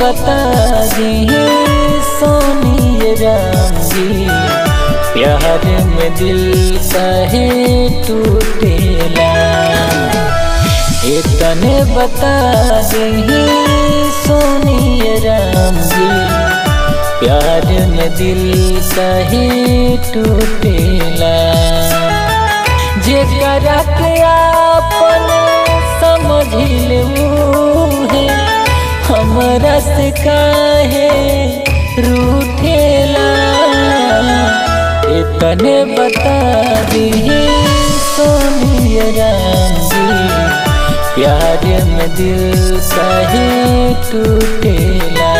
बता दिए सोनिए राम जी, प्यार में दिल काहे टूटेला। इतने बता दिए सोनिए राम जी, प्यार में दिल काहे टूटेला। जेकरा के आपन समझिल है, हमरा से काहे रूठेला। इतने बता दिए सोनिए राम जी, प्यार में दिल काहे टूटेला।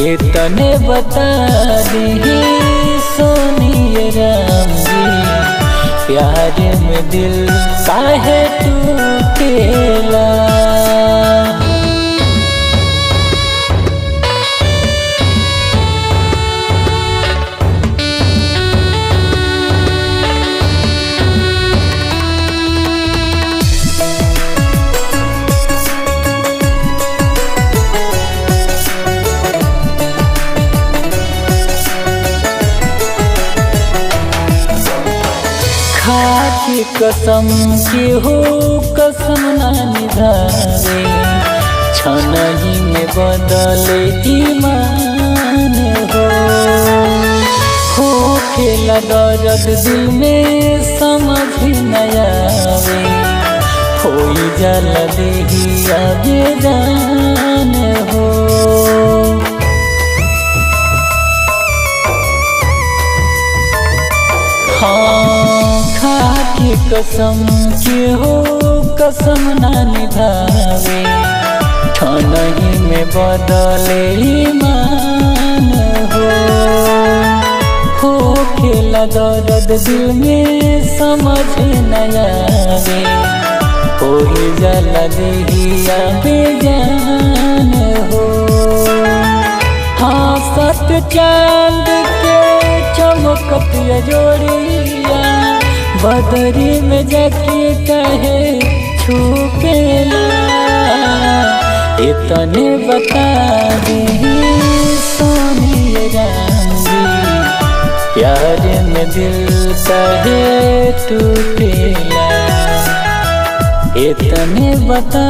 इतने बता दिए सोनिए राम जी, प्यार में दिल काहे टूटेला। खाकी कसम के हो कसम ना निभावे, छनही में बदले ईमान हो खेला दर्द दिल में समझ न आवे, होई जाला देहिया बेजान हो। खाकी कसम के हो कसम ना निभावे, छनही में बदले ईमान हो खेला दर्द दिल में समझ न आवे, होई जाला देहिया बेजान हो। हाँ सत चांद के चमकत जोड़िया, बदरी में जाके कहे छुपेला। इतने बता दिए सोनिए राम जी, प्यार में दिल काहे टूटेला। इतने बता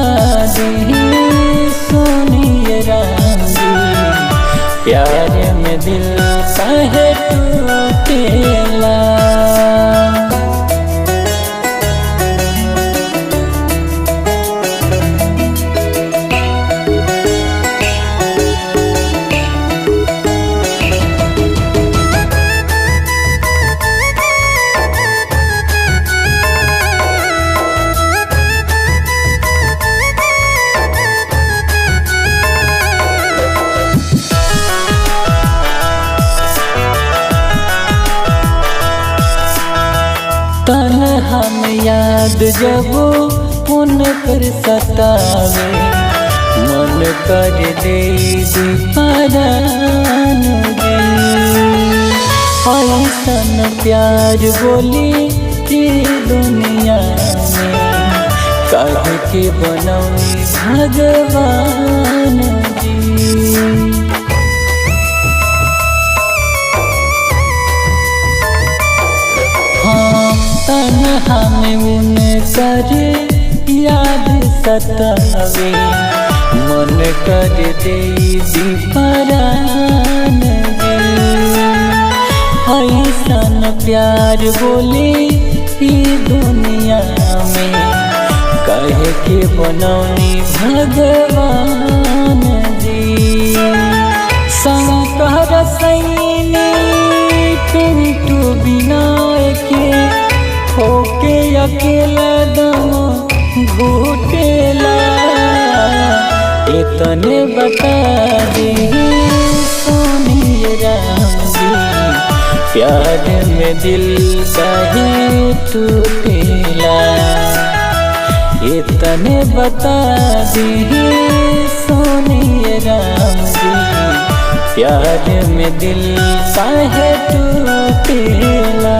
दिए सोनिए राम जी, प्यार में दिल काहे टूटेला। तन्हा में याद जब उन पर सतावे, मन कर दे परान जी। ऐसन प्यार बोली कि दुनिया में काहे के बनौनी भगवान जी। तन्हा में उन कर याद सतावे, मन कर दे परान जी। ऐसन प्यार बोली ई दुनिया में काहे के बनौनी भगवान जी। शंकर सैनी पिंटू बिना के होके अकेला दम घुटेला। इतने बता दिए सोनिए राम जी, प्यार में दिल काहे टूटेला। इतने बता दिए सोनिए राम जी, प्यार में दिल काहे टूटेला।